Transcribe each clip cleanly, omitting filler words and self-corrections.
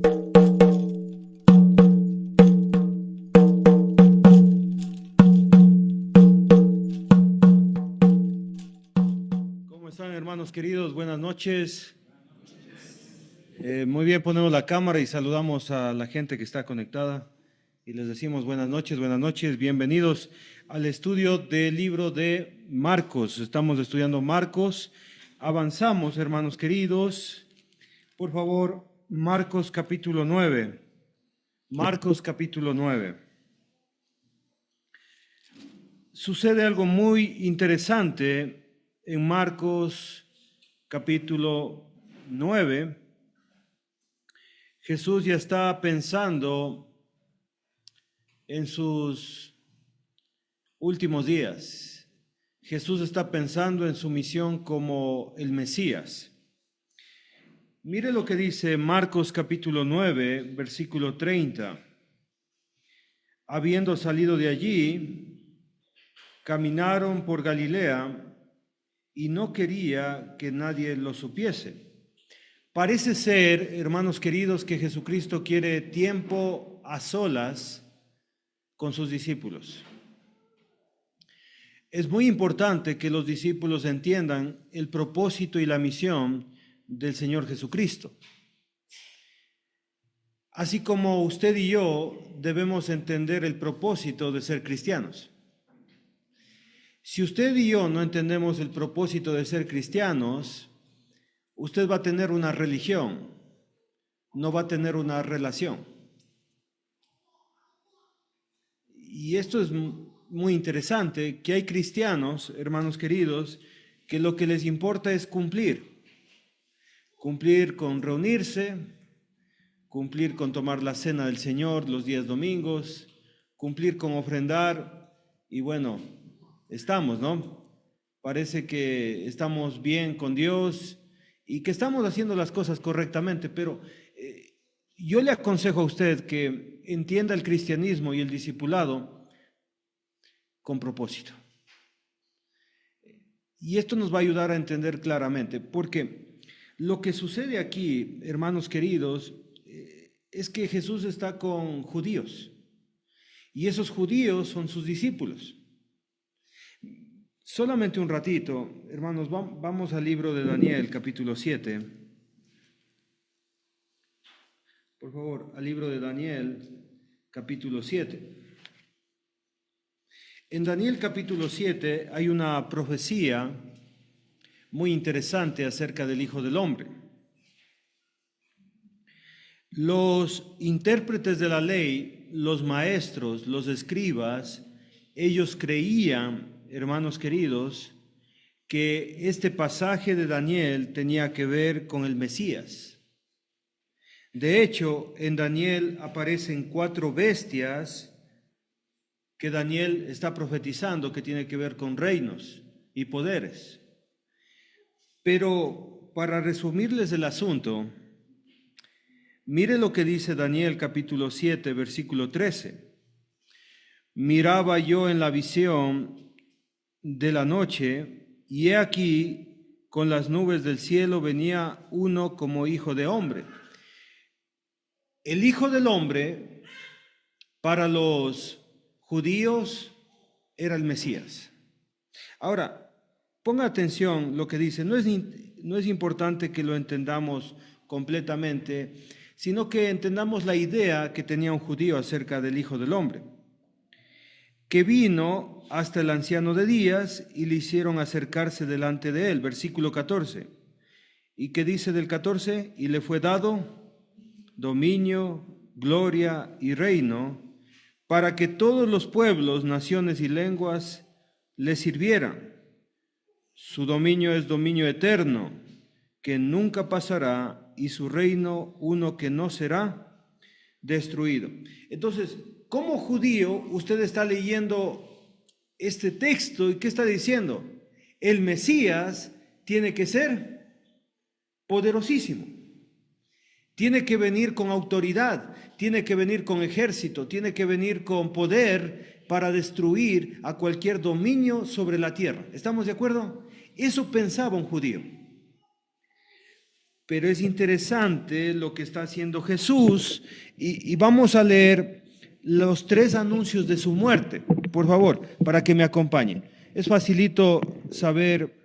¿Cómo están, hermanos queridos? Buenas noches. Muy bien, ponemos la cámara y saludamos a la gente que está conectada y les decimos buenas noches, bienvenidos al estudio del libro de Marcos. Estamos estudiando Marcos. Avanzamos, hermanos queridos. Por favor, Marcos capítulo 9. Marcos capítulo 9. Sucede algo muy interesante en Marcos capítulo 9. Jesús ya está pensando en sus últimos días. Jesús está pensando en su misión como el Mesías. Mire lo que dice Marcos capítulo 9, versículo 30. Habiendo salido de allí, caminaron por Galilea y no quería que nadie lo supiese. Parece ser, hermanos queridos, que Jesucristo quiere tiempo a solas con sus discípulos. Es muy importante que los discípulos entiendan el propósito y la misión del Señor Jesucristo. Así como usted y yo debemos entender el propósito de ser cristianos. Si usted y yo no entendemos el propósito de ser cristianos, usted va a tener una religión, no va a tener una relación. Y esto es muy interesante, que hay cristianos, hermanos queridos, que lo que les importa es cumplir con reunirse, cumplir con tomar la cena del Señor los días domingos, cumplir con ofrendar, y bueno, estamos, ¿no? Parece que estamos bien con Dios y que estamos haciendo las cosas correctamente, pero yo le aconsejo a usted que entienda el cristianismo y el discipulado con propósito. Y esto nos va a ayudar a entender claramente, porque lo que sucede aquí, hermanos queridos, es que Jesús está con judíos, y esos judíos son sus discípulos. Solamente un ratito, hermanos, vamos al libro de Daniel, capítulo 7. Por favor, al libro de Daniel, capítulo 7. En Daniel capítulo 7 hay una profecía muy interesante acerca del Hijo del Hombre. Los intérpretes de la ley, los maestros, los escribas, ellos creían, hermanos queridos, que este pasaje de Daniel tenía que ver con el Mesías. De hecho, en Daniel aparecen 4 bestias que Daniel está profetizando que tiene que ver con reinos y poderes. Pero para resumirles el asunto, mire lo que dice Daniel capítulo 7, versículo 13. Miraba yo en la visión de la noche, y he aquí, con las nubes del cielo venía uno como hijo de hombre. El Hijo del Hombre, para los judíos, era el Mesías. Ahora, ponga atención lo que dice. No es importante que lo entendamos completamente, sino que entendamos la idea que tenía un judío acerca del Hijo del Hombre, que vino hasta el anciano de días y le hicieron acercarse delante de él. Versículo 14. ¿Y qué dice del 14? Y le fue dado dominio, gloria y reino, para que todos los pueblos, naciones y lenguas le sirvieran. Su dominio es dominio eterno, que nunca pasará, y su reino uno que no será destruido. Entonces, como judío, usted está leyendo este texto y ¿qué está diciendo? El Mesías tiene que ser poderosísimo. Tiene que venir con autoridad, tiene que venir con ejército, tiene que venir con poder para destruir a cualquier dominio sobre la tierra. ¿Estamos de acuerdo? Eso pensaba un judío. pero es interesante lo que está haciendo Jesús y vamos a leer los 3 anuncios de su muerte, por favor, para que me acompañen. Es facilito saber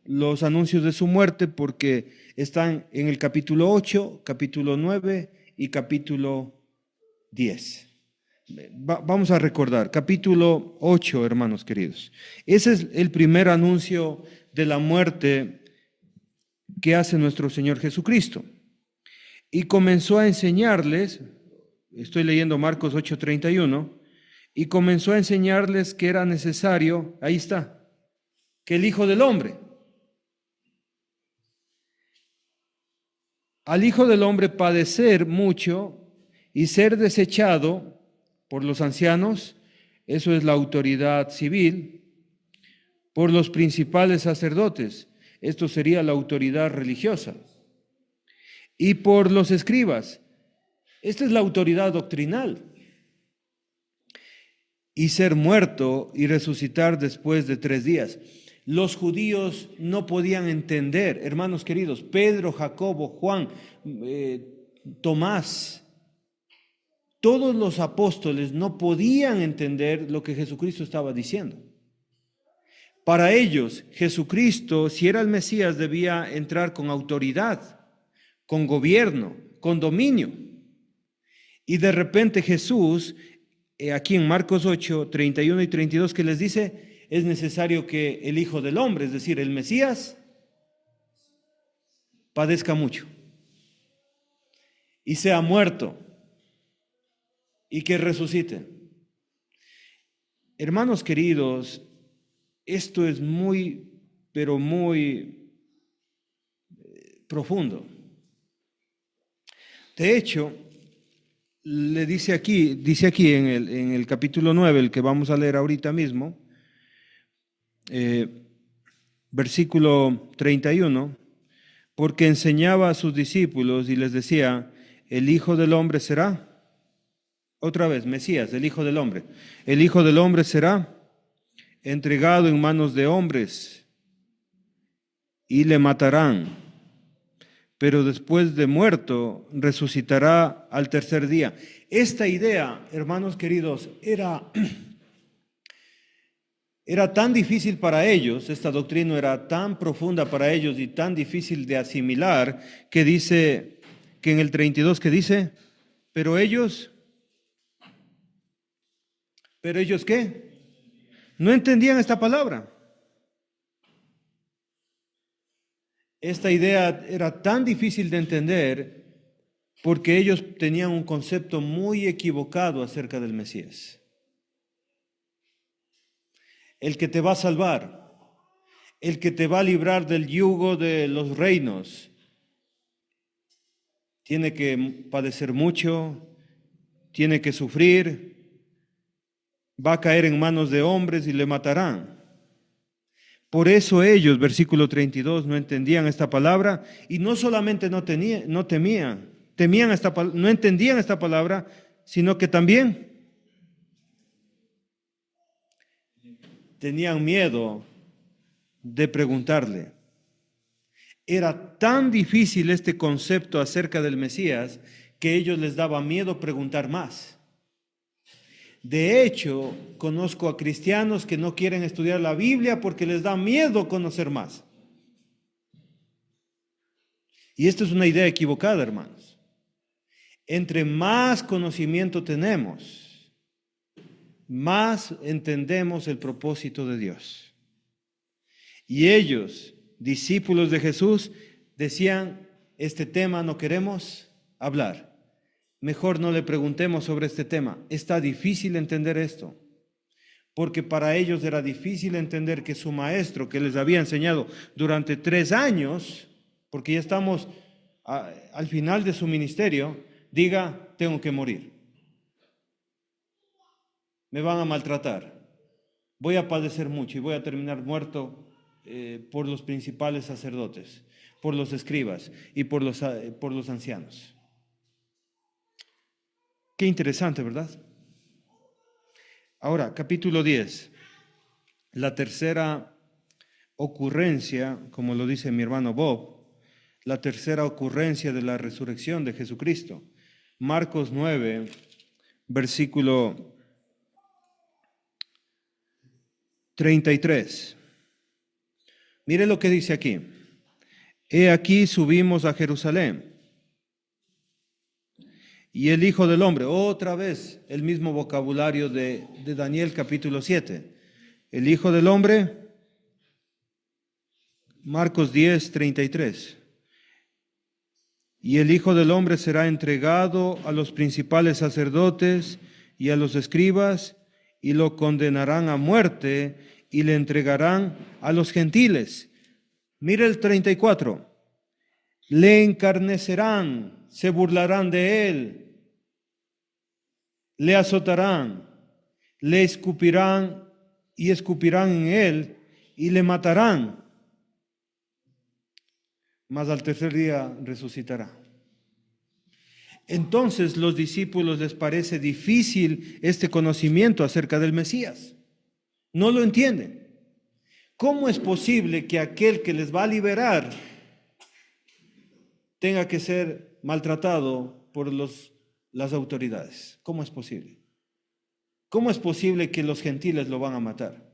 los anuncios de su muerte porque están en el capítulo 8, capítulo 9 y capítulo 10. Vamos a recordar, capítulo 8, hermanos queridos. Ese es el primer anuncio de la muerte que hace nuestro Señor Jesucristo. Y comenzó a enseñarles, estoy leyendo Marcos 8:31, y comenzó a enseñarles que era necesario, ahí está, que el Hijo del Hombre, al Hijo del Hombre padecer mucho y ser desechado por los ancianos, eso es la autoridad civil, por los principales sacerdotes, esto sería la autoridad religiosa, y por los escribas, esta es la autoridad doctrinal, y ser muerto y resucitar después de 3 días. Los judíos no podían entender, hermanos queridos, Pedro, Jacobo, Juan, Tomás, todos los apóstoles no podían entender lo que Jesucristo estaba diciendo. Para ellos, Jesucristo, si era el Mesías, debía entrar con autoridad, con gobierno, con dominio. Y de repente Jesús, aquí en Marcos 8, 31 y 32, que les dice, es necesario que el Hijo del Hombre, es decir, el Mesías, padezca mucho y sea muerto y que resucite. Hermanos queridos, esto es muy, pero muy profundo. De hecho, le dice aquí en el capítulo 9, el que vamos a leer ahorita mismo, versículo 31, porque enseñaba a sus discípulos y les decía, el Hijo del Hombre será, otra vez, Mesías, el Hijo del Hombre, el Hijo del Hombre será entregado en manos de hombres y le matarán, pero después de muerto resucitará al tercer día. Esta idea, hermanos queridos, era tan difícil para ellos, esta doctrina era tan profunda para ellos y tan difícil de asimilar, que dice, que en el 32 que dice, pero ellos ¿qué? No entendían esta palabra. Esta idea era tan difícil de entender porque ellos tenían un concepto muy equivocado acerca del Mesías. El que te va a salvar, el que te va a librar del yugo de los reinos, tiene que padecer mucho, tiene que sufrir, va a caer en manos de hombres y le matarán. Por eso ellos, versículo 32, no entendían esta palabra y no solamente no entendían esta palabra, sino que también tenían miedo de preguntarle. Era tan difícil este concepto acerca del Mesías que a ellos les daba miedo preguntar más. De hecho, conozco a cristianos que no quieren estudiar la Biblia porque les da miedo conocer más. Y esto es una idea equivocada, hermanos. Entre más conocimiento tenemos, más entendemos el propósito de Dios. Y ellos, discípulos de Jesús, decían, este tema no queremos hablar. Mejor no le preguntemos sobre este tema. Está difícil entender esto, porque para ellos era difícil entender que su maestro, que les había enseñado durante 3 años, porque ya estamos al final de su ministerio, diga, tengo que morir. Me van a maltratar. Voy a padecer mucho y voy a terminar muerto por los principales sacerdotes, por los escribas y por los ancianos. Qué interesante, ¿verdad? Ahora, capítulo 10. La tercera ocurrencia, como lo dice mi hermano Bob, la tercera ocurrencia de la resurrección de Jesucristo. Marcos 9, versículo 33. Mire lo que dice aquí. He aquí subimos a Jerusalén. Y el Hijo del Hombre, otra vez el mismo vocabulario de Daniel capítulo 7. El Hijo del Hombre, Marcos 10, 33. Y el Hijo del Hombre será entregado a los principales sacerdotes y a los escribas, y lo condenarán a muerte y le entregarán a los gentiles. Mire el 34. Le encarnecerán, se burlarán de él, le azotarán, le escupirán y escupirán en él y le matarán. Mas al tercer día resucitará. Entonces los discípulos les parece difícil este conocimiento acerca del Mesías. No lo entienden. ¿Cómo es posible que aquel que les va a liberar tenga que ser maltratado por las autoridades? ¿Cómo es posible? ¿Cómo es posible que los gentiles lo van a matar?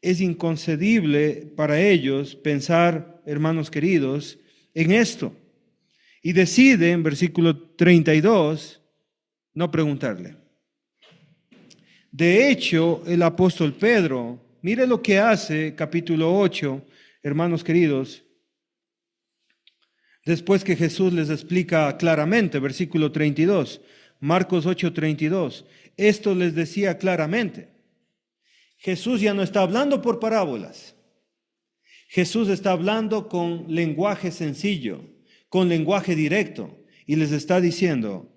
Es inconcebible para ellos pensar, hermanos queridos, en esto. Y decide, en versículo 32, no preguntarle. De hecho, el apóstol Pedro, mire lo que hace, capítulo 8, hermanos queridos, después que Jesús les explica claramente, versículo 32, Marcos 8, 32, esto les decía claramente. Jesús ya no está hablando por parábolas. Jesús está hablando con lenguaje sencillo, con lenguaje directo, y les está diciendo,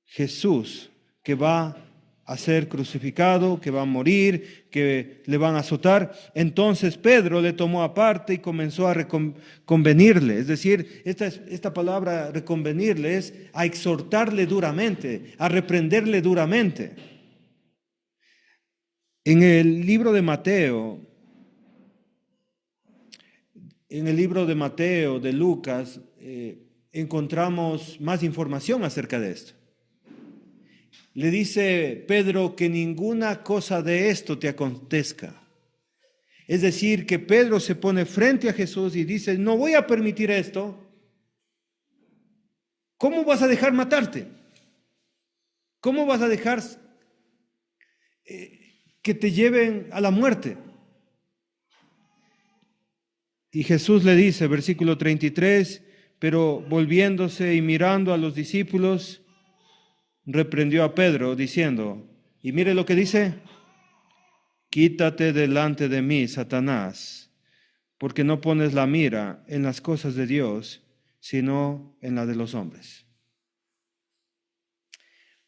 Jesús que va a ser crucificado, que va a morir, que le van a azotar. Entonces Pedro le tomó aparte y comenzó a reconvenirle. Es decir, esta palabra reconvenirle es a exhortarle duramente, a reprenderle duramente. En el libro de Mateo, de Lucas, encontramos más información acerca de esto. Le dice Pedro que ninguna cosa de esto te acontezca. Es decir, que Pedro se pone frente a Jesús y dice, no voy a permitir esto. ¿Cómo vas a dejar matarte? ¿Cómo vas a dejar que te lleven a la muerte? Y Jesús le dice, versículo 33, pero volviéndose y mirando a los discípulos, reprendió a Pedro diciendo, y mire lo que dice, quítate delante de mí, Satanás, porque no pones la mira en las cosas de Dios, sino en la de los hombres.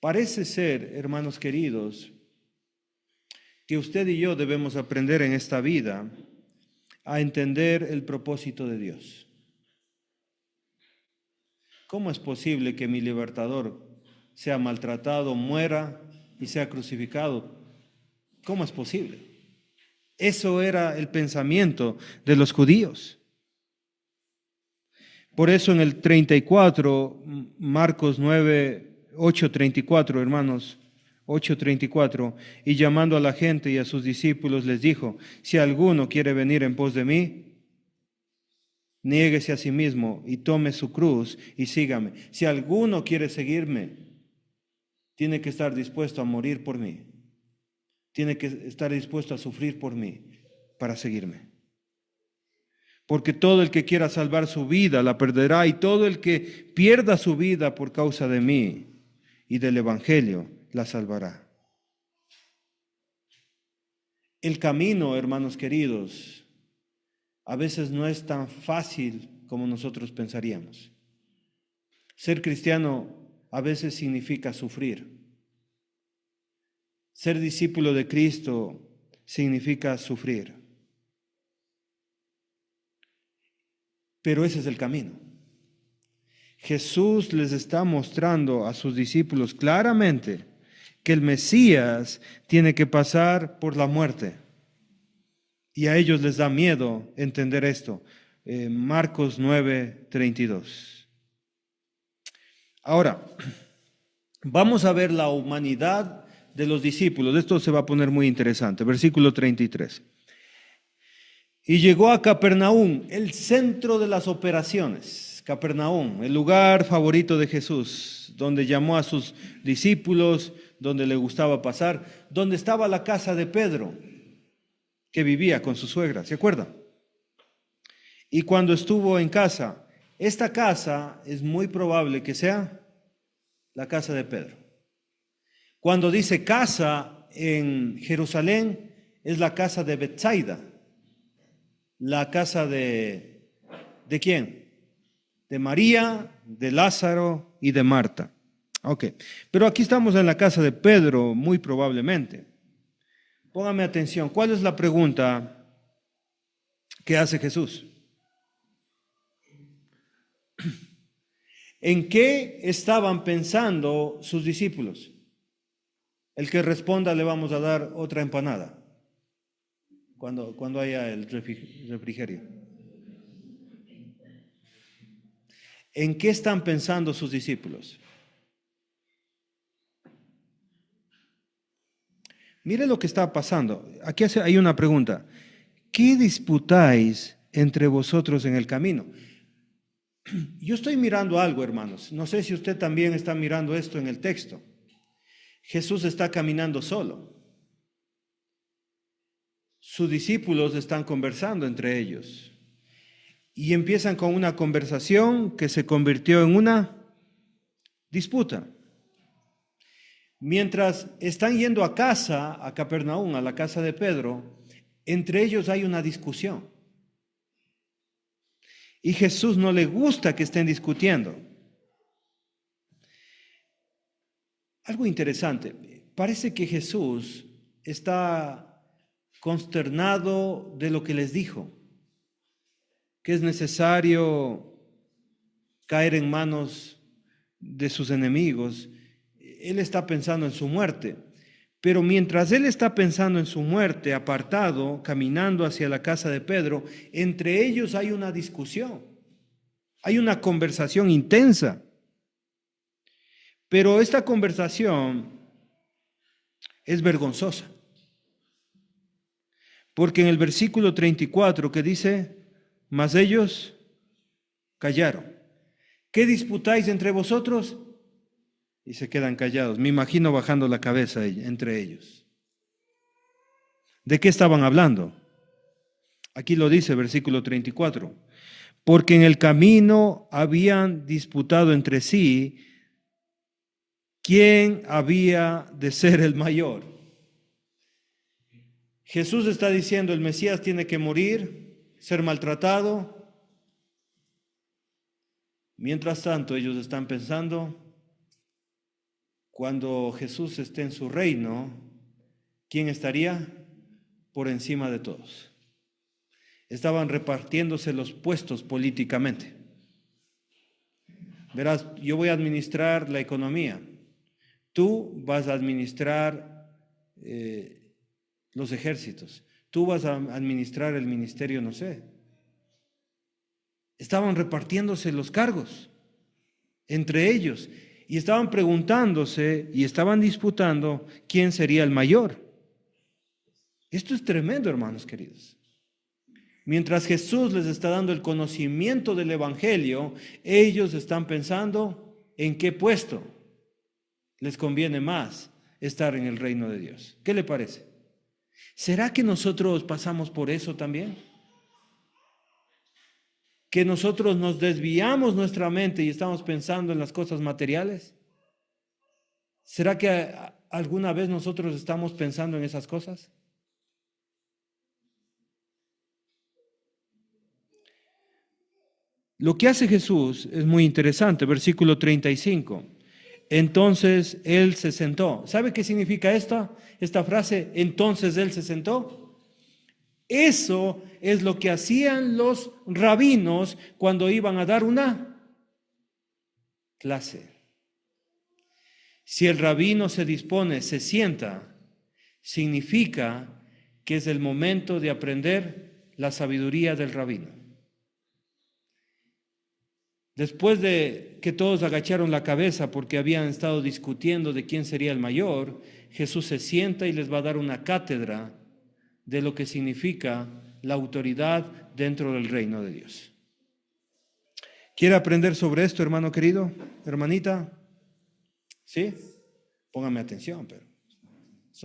Parece ser, hermanos queridos, que usted y yo debemos aprender en esta vida a entender el propósito de Dios. ¿Cómo es posible que mi libertador sea maltratado, muera y sea crucificado? ¿Cómo es posible? Eso era el pensamiento de los judíos. Por eso en el 34, Marcos 9, 8:34, hermanos, 8:34, y llamando a la gente y a sus discípulos les dijo, si alguno quiere venir en pos de mí, niéguese a sí mismo y tome su cruz y sígame. Si alguno quiere seguirme, tiene que estar dispuesto a morir por mí. Tiene que estar dispuesto a sufrir por mí para seguirme. Porque todo el que quiera salvar su vida la perderá, y todo el que pierda su vida por causa de mí y del Evangelio la salvará. El camino, hermanos queridos, a veces no es tan fácil como nosotros pensaríamos. Ser cristiano a veces significa sufrir. Ser discípulo de Cristo significa sufrir. Pero ese es el camino. Jesús les está mostrando a sus discípulos claramente que el Mesías tiene que pasar por la muerte. Y a ellos les da miedo entender esto. Marcos 9:32. Ahora, vamos a ver la humanidad de los discípulos. Esto se va a poner muy interesante. Versículo 33. Y llegó a Capernaum, el centro de las operaciones. Capernaum, el lugar favorito de Jesús, donde llamó a sus discípulos, donde le gustaba pasar, donde estaba la casa de Pedro, que vivía con su suegra, ¿se acuerdan? Y cuando estuvo en casa, esta casa es muy probable que sea la casa de Pedro. Cuando dice casa en Jerusalén, es la casa de Betsaida. La casa ¿de quién? De María, de Lázaro y de Marta. Ok, pero aquí estamos en la casa de Pedro, muy probablemente. Póngame atención, ¿cuál es la pregunta que hace Jesús? ¿En qué estaban pensando sus discípulos? El que responda le vamos a dar otra empanada cuando haya el refrigerio. ¿En qué están pensando sus discípulos? Mire lo que está pasando. Aquí hay una pregunta. ¿Qué disputáis entre vosotros en el camino? Yo estoy mirando algo, hermanos. No sé si usted también está mirando esto en el texto. Jesús está caminando solo. Sus discípulos están conversando entre ellos. Y empiezan con una conversación que se convirtió en una disputa. Mientras están yendo a casa, a Capernaum, a la casa de Pedro, entre ellos hay una discusión. Y Jesús no le gusta que estén discutiendo. Algo interesante, parece que Jesús está consternado de lo que les dijo, que es necesario caer en manos de sus enemigos. Él está pensando en su muerte, pero mientras él está pensando en su muerte, apartado, caminando hacia la casa de Pedro, entre ellos hay una discusión, hay una conversación intensa. Pero esta conversación es vergonzosa, porque en el versículo 34 que dice, mas ellos callaron. ¿Qué disputáis entre vosotros? Y se quedan callados. Me imagino bajando la cabeza entre ellos. ¿De qué estaban hablando? Aquí lo dice, versículo 34. Porque en el camino habían disputado entre sí quién había de ser el mayor. Jesús está diciendo, el Mesías tiene que morir, ser maltratado. Mientras tanto, ellos están pensando, cuando Jesús esté en su reino, ¿quién estaría por encima de todos? Estaban repartiéndose los puestos políticamente. Verás, yo voy a administrar la economía, tú vas a administrar los ejércitos, tú vas a administrar el ministerio, no sé. Estaban repartiéndose los cargos entre ellos y estaban preguntándose y estaban disputando quién sería el mayor. Esto es tremendo, hermanos queridos. Mientras Jesús les está dando el conocimiento del Evangelio, ellos están pensando en qué puesto les conviene más estar en el reino de Dios. ¿Qué le parece? ¿Será que nosotros pasamos por eso también? ¿Que nosotros nos desviamos nuestra mente y estamos pensando en las cosas materiales? ¿Será que alguna vez nosotros estamos pensando en esas cosas? Lo que hace Jesús es muy interesante, versículo 35. Entonces Él se sentó. ¿Sabe qué significa esta frase? Entonces Él se sentó. Eso es lo que hacían los rabinos cuando iban a dar una clase. Si el rabino se dispone, se sienta, significa que es el momento de aprender la sabiduría del rabino. Después de que todos agacharon la cabeza porque habían estado discutiendo de quién sería el mayor, Jesús se sienta y les va a dar una cátedra de lo que significa la autoridad dentro del reino de Dios. ¿Quiere aprender sobre esto, hermano querido, hermanita? ¿Sí? Póngame atención, pero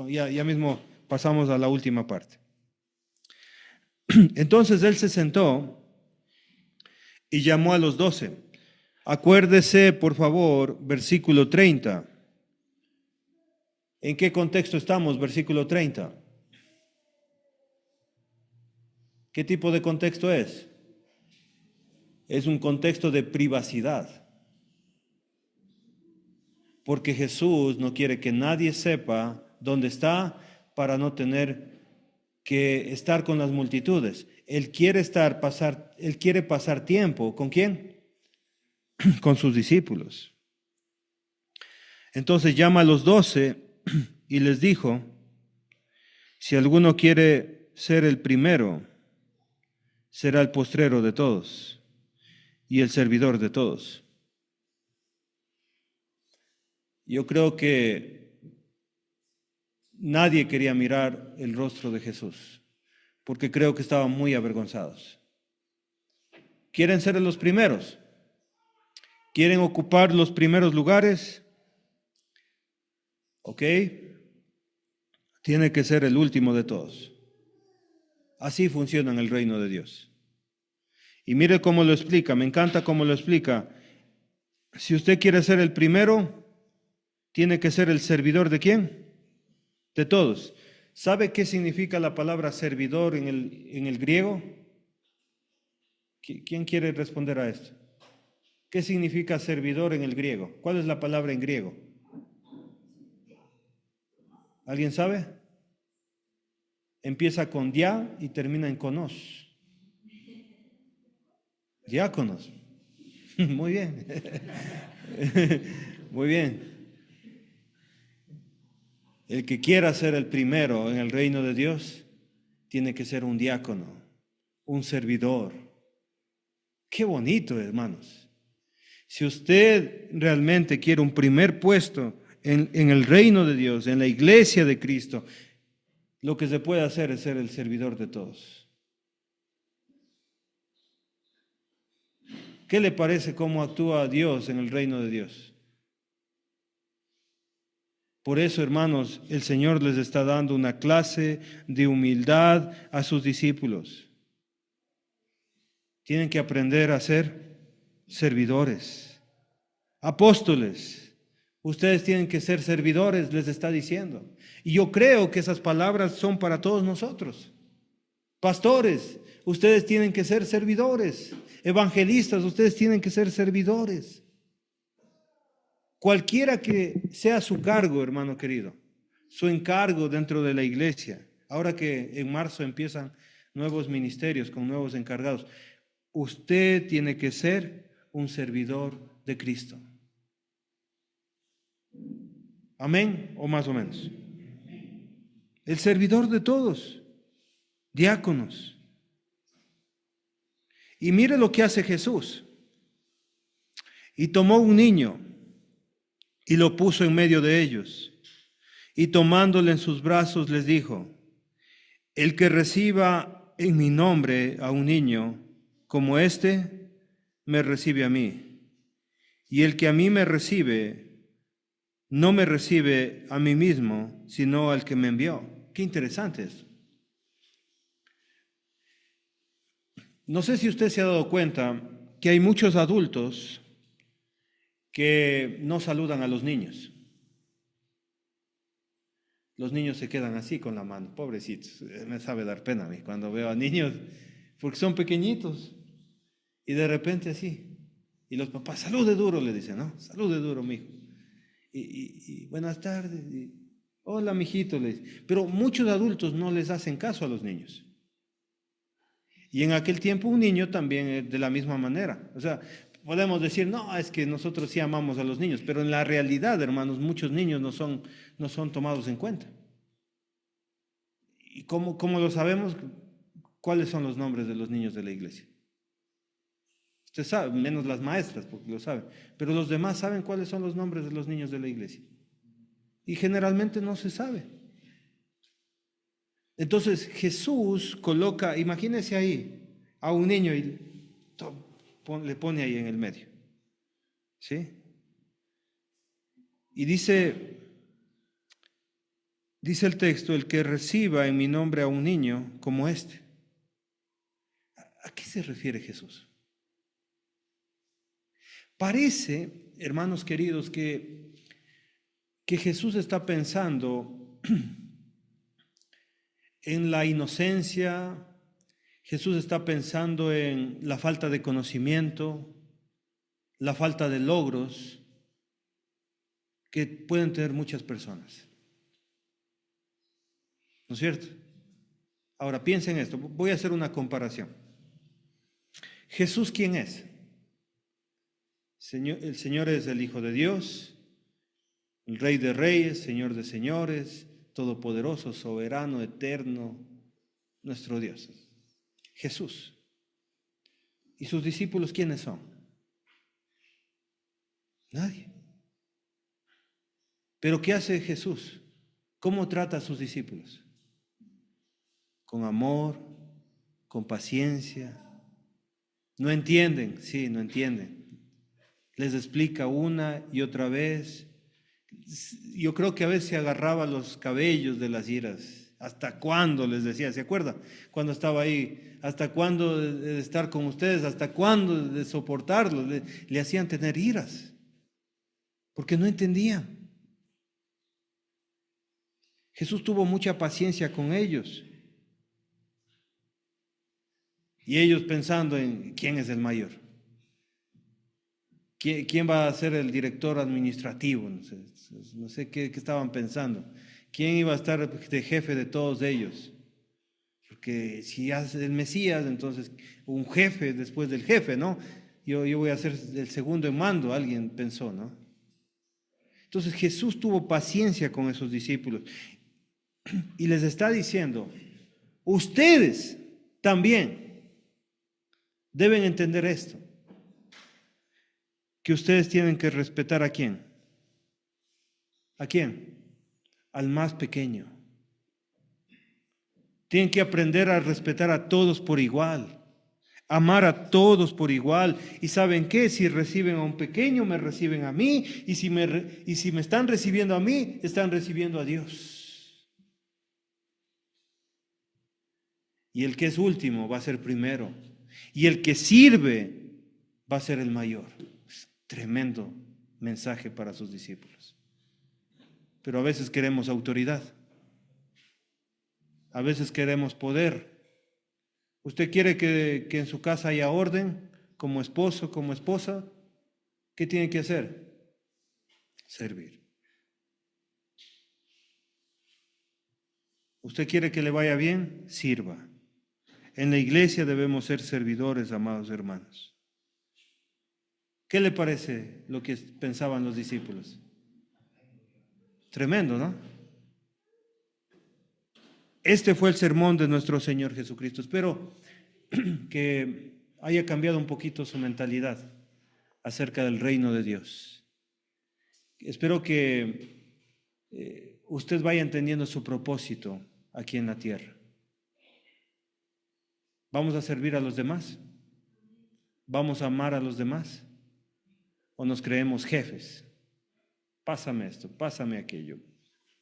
ya mismo pasamos a la última parte. Entonces él se sentó y llamó a los 12. Acuérdese, por favor, versículo 30. ¿En qué contexto estamos? Versículo 30. ¿Qué tipo de contexto es? Es un contexto de privacidad. Porque Jesús no quiere que nadie sepa dónde está para no tener que estar con las multitudes. Él quiere pasar tiempo. ¿Con quién? Con sus discípulos. Entonces llama a los 12 y les dijo, si alguno quiere ser el primero, será el postrero de todos y el servidor de todos. Yo creo que nadie quería mirar el rostro de Jesús, porque creo que estaban muy avergonzados. ¿Quieren ser los primeros? ¿Quieren ocupar los primeros lugares? ¿Ok? Tiene que ser el último de todos. Así funciona en el reino de Dios. Y mire cómo lo explica, me encanta cómo lo explica. Si usted quiere ser el primero, tiene que ser el servidor ¿de quién? De todos. ¿Sabe qué significa la palabra servidor en el griego? ¿Quién quiere responder a esto? ¿Qué significa servidor en el griego? ¿Cuál es la palabra en griego? ¿Alguien sabe? Empieza con dia y termina en konos. Diáconos. Muy bien. Muy bien. El que quiera ser el primero en el reino de Dios tiene que ser un diácono, un servidor. Qué bonito, hermanos. Si usted realmente quiere un primer puesto en el reino de Dios, en la iglesia de Cristo, lo que se puede hacer es ser el servidor de todos. ¿Qué le parece cómo actúa Dios en el reino de Dios? Por eso, hermanos, el Señor les está dando una clase de humildad a sus discípulos. Tienen que aprender a ser servidores, apóstoles. Ustedes tienen que ser servidores, les está diciendo. Y yo creo que esas palabras son para todos nosotros. Pastores, ustedes tienen que ser servidores. Evangelistas, ustedes tienen que ser servidores. Cualquiera que sea su cargo, hermano querido, su encargo dentro de la iglesia, ahora que en marzo empiezan nuevos ministerios con nuevos encargados, usted tiene que ser un servidor de Cristo. ¿Amén? ¿O más o menos? El servidor de todos, diáconos. Y mire lo que hace Jesús. Y tomó un niño y lo puso en medio de ellos. Y tomándole en sus brazos les dijo, el que reciba en mi nombre a un niño como este, me recibe a mí. Y el que a mí me recibe, no me recibe a mí mismo, sino al que me envió. Qué interesante esto. No sé si usted se ha dado cuenta que hay muchos adultos que no saludan a los niños. Los niños se quedan así con la mano, pobrecitos. Me sabe dar pena a mí cuando veo a niños, porque son pequeñitos, y de repente así. Y los papás, salude duro, le dicen, ¿no? Salude duro, mijo. Y buenas tardes. Hola, mijito, le dicen. Pero muchos adultos no les hacen caso a los niños. Y en aquel tiempo un niño también de la misma manera. O sea, podemos decir, no, es que nosotros sí amamos a los niños, pero en la realidad, hermanos, muchos niños no son tomados en cuenta. ¿Y cómo lo sabemos? ¿Cuáles son los nombres de los niños de la iglesia? Usted sabe, menos las maestras, porque lo saben. Pero los demás saben cuáles son los nombres de los niños de la iglesia. Y generalmente no se sabe. Entonces Jesús coloca, imagínese ahí, a un niño y le pone ahí en el medio. ¿Sí? Y dice el texto, el que reciba en mi nombre a un niño como este. ¿A qué se refiere Jesús? Parece, hermanos queridos, que Jesús está pensando en la inocencia, Jesús está pensando en la falta de conocimiento, la falta de logros que pueden tener muchas personas. ¿No es cierto? Ahora piensen esto, voy a hacer una comparación. ¿Jesús quién es? El Señor es el Hijo de Dios, el Rey de Reyes, Señor de Señores, Todopoderoso, Soberano, Eterno, nuestro Dios. Jesús. ¿Y sus discípulos quiénes son? Nadie. ¿Pero qué hace Jesús? ¿Cómo trata a sus discípulos? Con amor, con paciencia. ¿No entienden? Sí, no entienden. Les explica una y otra vez. Yo creo que a veces se agarraba los cabellos de las iras. ¿Hasta cuándo? Les decía, ¿se acuerda? Cuando estaba ahí, ¿hasta cuándo de estar con ustedes? ¿Hasta cuándo de soportarlos? Le hacían tener iras, porque no entendían. Jesús tuvo mucha paciencia con ellos. Y ellos pensando en quién es el mayor. ¿Quién va a ser el director administrativo? No sé qué estaban pensando. ¿Quién iba a estar de jefe de todos ellos? Porque si hace el Mesías, entonces un jefe después del jefe, ¿no? Yo voy a ser el segundo en mando, alguien pensó, ¿no? Entonces Jesús tuvo paciencia con esos discípulos y les está diciendo, ustedes también deben entender esto. Que ustedes tienen que respetar ¿a quién? ¿A quién? Al más pequeño. Tienen que aprender a respetar a todos por igual, amar a todos por igual. ¿Y saben qué? Si reciben a un pequeño, me reciben a mí. Y si me están recibiendo a mí, están recibiendo a Dios. Y el que es último va a ser primero. Y el que sirve va a ser el mayor. Tremendo mensaje para sus discípulos. Pero a veces queremos autoridad. A veces queremos poder. ¿Usted quiere que en su casa haya orden como esposo, como esposa? ¿Qué tiene que hacer? Servir. ¿Usted quiere que le vaya bien? Sirva. En la iglesia debemos ser servidores, amados hermanos. ¿Qué le parece lo que pensaban los discípulos? Tremendo, ¿no? Este fue el sermón de nuestro Señor Jesucristo. Espero que haya cambiado un poquito su mentalidad acerca del reino de Dios. Espero que usted vaya entendiendo su propósito aquí en la tierra. ¿Vamos a servir a los demás? ¿Vamos a amar a los demás? ¿O nos creemos jefes? Pásame esto, pásame aquello.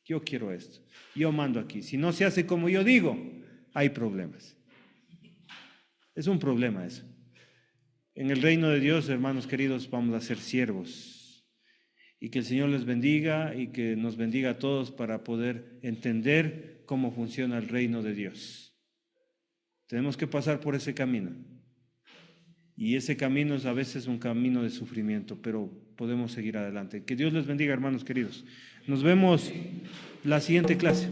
Yo quiero esto. Yo mando aquí. Si no se hace como yo digo, hay problemas. Es un problema eso. En el reino de Dios, hermanos queridos, vamos a ser siervos. Y que el Señor les bendiga y que nos bendiga a todos para poder entender cómo funciona el reino de Dios. Tenemos que pasar por ese camino. Y ese camino es a veces un camino de sufrimiento, pero podemos seguir adelante. Que Dios les bendiga, hermanos queridos. Nos vemos la siguiente clase.